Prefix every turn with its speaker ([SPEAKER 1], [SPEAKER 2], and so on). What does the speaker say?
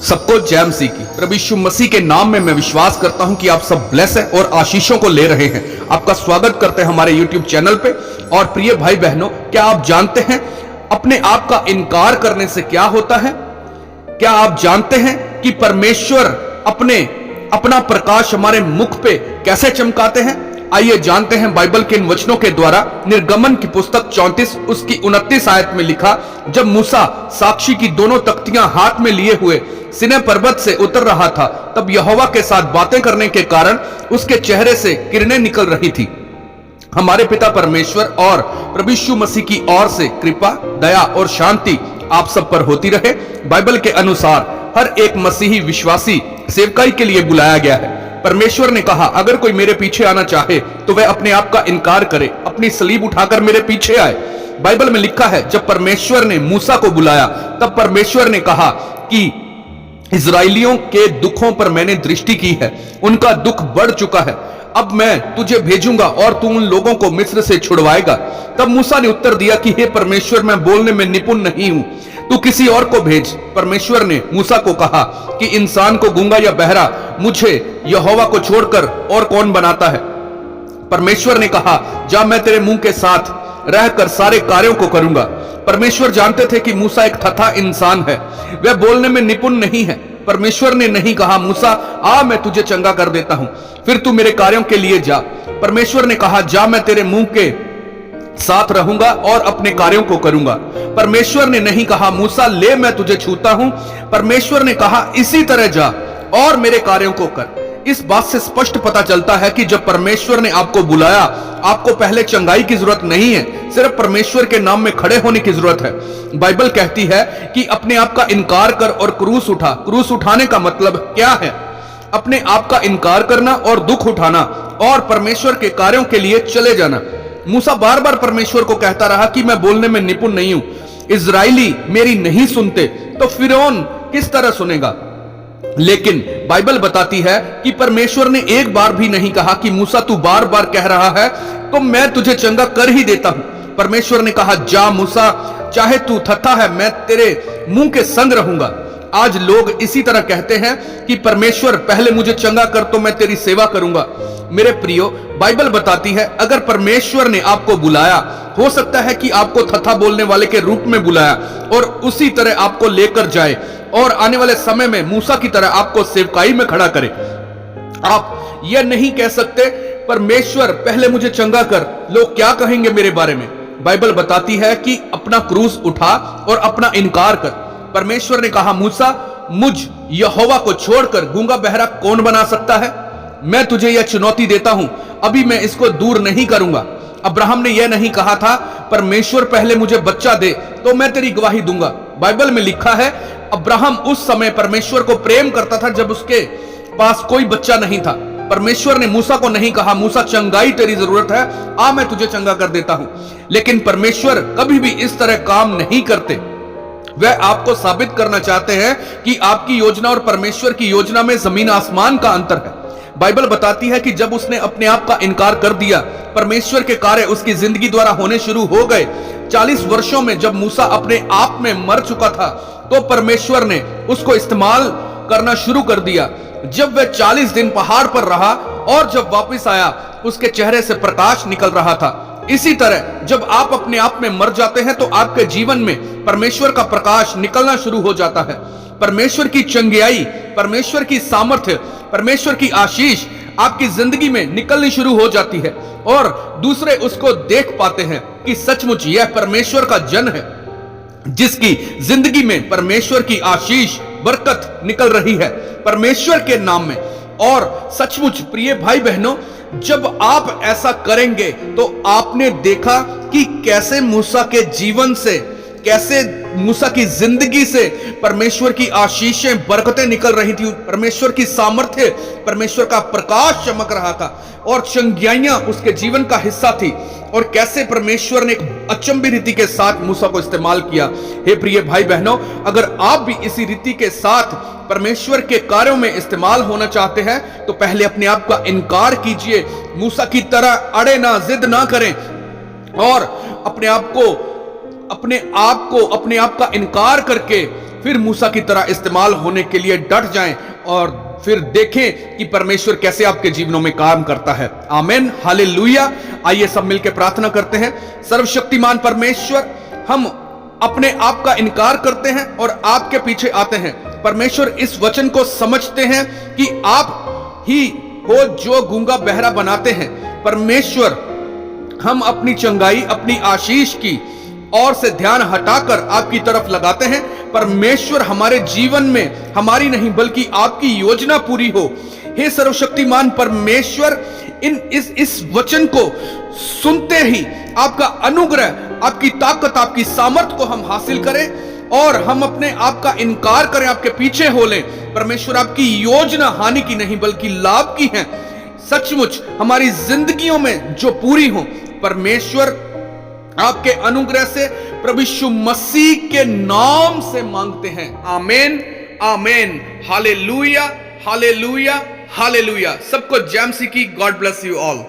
[SPEAKER 1] सबको जय मसीह की। प्रभु यीशु मसीह के नाम में मैं विश्वास करता हूं कि आप सब ब्लेस हैं और आशीषों को ले रहे हैं। आपका स्वागत करते हैं हमारे YouTube चैनल पे। और प्रिय भाई बहनों, क्या आप जानते हैं अपने आप का इनकार करने से क्या होता है? क्या आप जानते हैं कि परमेश्वर अपना प्रकाश हमारे मुख पे कैसे चमकाते हैं? आइए जानते हैं बाइबल के इन वचनों के द्वारा। निर्गमन की पुस्तक 34 उसकी 29 आयत में लिखा, जब मूसा साक्षी की दोनों तख्तियां हाथ में लिए हुए सिनै पर्वत से उतर रहा था, तब यहोवा के साथ बातें करने के कारण उसके चेहरे से किरणें निकल रही थी। हमारे पिता परमेश्वर और प्रभु यीशु मसीह की ओर से कृपा, दया और शांति आप सब पर होती रहे। बाइबल के अनुसार हर एक मसीही विश्वासी सेवकाई के लिए बुलाया गया है। परमेश्वर ने कहा, अगर कोई मेरे पीछे आना चाहे तो वह अपने आप का इनकार करे, अपनी सलीब उठाकर मेरे पीछे आए। बाइबल में लिखा है, जब परमेश्वर ने मूसा को बुलाया तब परमेश्वर ने कहा कि इजराइलियों के दुखों पर मैंने दृष्टि की है, उनका दुख बढ़ चुका है। अब मैं तुझे भेजूंगा और तू उन लोगों को मिस्र से छुड़वाएगा। तब मूसा ने उत्तर दिया कि हे परमेश्वर, मैं बोलने में निपुण नहीं हूं, तू किसी और को भेज। परमेश्वर ने मूसा को कहा कि इंसान को गूंगा या बहरा मुझे यहोवा को छोड़कर और कौन बनाता है? परमेश्वर ने कहा, जा, मैं तेरे मुंह के साथ रहकर सारे कार्यों को करूंगा। परमेश्वर जानते थे कि मूसा एक थथा इंसान है, वह बोलने में निपुण नहीं है। परमेश्वर ने नहीं कहा, मूसा आ, मैं तुझे चंगा कर देता हूं, फिर तू मेरे कार्यों के लिए जा। परमेश्वर ने कहा, जा, मैं तेरे मुंह के साथ रहूंगा और अपने कार्यों को करूंगा। परमेश्वर ने नहीं कहा, मूसा ले, मैं तुझे छूता हूं। परमेश्वर ने कहा, इसी तरह जा और मेरे कार्यों को कर। इस बात से स्पष्ट पता चलता है कि जब परमेश्वर ने आपको बुलाया, आपको पहले चंगाई की जरूरत नहीं है, सिर्फ परमेश्वर के नाम में खड़े होने की जरूरत है। बाइबल कहती है कि अपने आप का इनकार कर और क्रूस उठा। क्रूस उठाने का मतलब क्या है? अपने आप का इनकार करना और दुख उठाना और परमेश्वर के कार्यों के लिए चले जाना। मूसा बार बार परमेश्वर को कहता रहा कि मैं बोलने में निपुण नहीं हूं, इजराइली मेरी नहीं सुनते, तो फिरौन किस तरह सुनेगा? लेकिन बाइबल बताती है कि परमेश्वर ने एक बार भी नहीं कहा कि मूसा तू बार बार कह रहा है तो मैं तुझे चंगा कर ही देता हूं। परमेश्वर ने कहा, जा मूसा, चाहे तू थथा है, मैं तेरे मुंह के संग रहूंगा। आज लोग इसी तरह कहते हैं कि परमेश्वर पहले मुझे चंगा कर तो मैं तेरी सेवा करूंगा। मेरे प्रियो, बाइबल बताती है अगर परमेश्वर ने आपको बुलाया, हो सकता है कि आपको थथा बोलने वाले के रूप में बुलाया और उसी तरह आपको लेकर जाए और आने वाले समय में मूसा की तरह आपको सेवकाई में खड़ा करे। आप यह नहीं कह सकते परमेश्वर पहले मुझे चंगा कर, लोग क्या कहेंगे मेरे बारे में। बाइबल बताती है कि अपना क्रूस उठा और अपना इनकार कर। परमेश्वर ने कहा, मूसा, मुझ यहोवा को छोड़कर गूंगा बहरा कौन बना सकता है? मैं तुझे यह चुनौती देता हूं, अभी मैं इसको दूर नहीं करूंगा। अब्राहम ने यह नहीं कहा था, परमेश्वर पहले मुझे बच्चा दे तो मैं तेरी गवाही दूंगा। बाइबल में लिखा है अब्राहम उस समय परमेश्वर को प्रेम करता था जब उसके पास कोई बच्चा नहीं था। परमेश्वर ने मूसा को नहीं कहा, मूसा चंगाई तेरी जरूरत है, आ, मैं तुझे चंगा कर देता हूं। लेकिन परमेश्वर कभी भी इस तरह काम नहीं करते। वह आपको साबित करना चाहते हैं कि आपकी योजना और परमेश्वर की योजना में जमीन आसमान का अंतर है। बाइबल बताती है कि जब उसने अपने आप का इनकार कर दिया, परमेश्वर के कार्य उसकी जिंदगी द्वारा होने शुरू हो गए। 40 वर्षों में जब मूसा अपने आप में मर चुका था तो परमेश्वर ने उसको इस्तेमाल करना शुरू कर दिया। जब वह 40 दिन पहाड़ पर रहा और जब वापस आया, उसके चेहरे से प्रकाश निकल रहा था। इसी तरह जब आप अपने आप में मर जाते हैं तो आपके जीवन में परमेश्वर का प्रकाश निकलना शुरू हो जाता है। परमेश्वर की चंगियाई, परमेश्वर की सामर्थ्य, परमेश्वर की आशीष आपकी जिंदगी में निकलनी शुरू हो जाती है और दूसरे उसको देख पाते हैं कि सचमुच यह परमेश्वर का जन है जिसकी जिंदगी में परमेश्वर की आशीष, बरकत निकल रही है परमेश्वर के नाम में। और सचमुच प्रिय भाई बहनों, जब आप ऐसा करेंगे तो आपने देखा कि कैसे मूसा के जीवन से, कैसे मूसा की जिंदगी से परमेश्वर की आशीषें, बरकतें निकल रही थी, परमेश्वर की सामर्थ्य, परमेश्वर का प्रकाश चमक रहा था और चंगियाइयां उसके जीवन का हिस्सा थी। और कैसे परमेश्वर ने एक अचंभी रीति के साथ मूसा को इस्तेमाल किया। हे प्रिय भाई बहनों, अगर आप भी इसी रीति के साथ परमेश्वर के कार्यों में इस्तेमाल होना चाहते हैं तो पहले अपने आप का इनकार कीजिए। मूसा की तरह अड़े ना, जिद ना करें और अपने आप का इनकार करके फिर मूसा की तरह इस्तेमाल होने के लिए डट जाएं और फिर देखें कि परमेश्वर कैसे आपके जीवनों में काम करता है। आमीन, हालेलुया। आइए सब मिलकर प्रार्थना करते हैं। सर्वशक्तिमान परमेश्वर, हम अपने आप का इनकार करते हैं और आपके पीछे आते हैं। परमेश्वर, इस वचन को समझते हैं कि आप ही हो जो गूंगा बहरा बनाते हैं। परमेश्वर, हम अपनी चंगाई, अपनी आशीष की और से ध्यान हटाकर आपकी तरफ लगाते हैं। परमेश्वर, हमारे जीवन में हमारी नहीं बल्कि आपकी योजना पूरी हो। हे सर्वशक्तिमान परमेश्वर, इस वचन को सुनते ही आपका अनुग्रह, आपकी ताकत, आपकी सामर्थ को हम हासिल करें और हम अपने आप का इनकार करें, आपके पीछे हो लें। परमेश्वर, आपकी योजना हानि की नहीं बल्कि लाभ की है। सचमुच हमारी जिंदगियों में जो पूरी हो, परमेश्वर आपके अनुग्रह से प्रभु यीशु मसीह के नाम से मांगते हैं। आमीन, आमीन, हालेलुया, हालेलुया, हालेलुया। सबको जय मसीह की। God bless you all.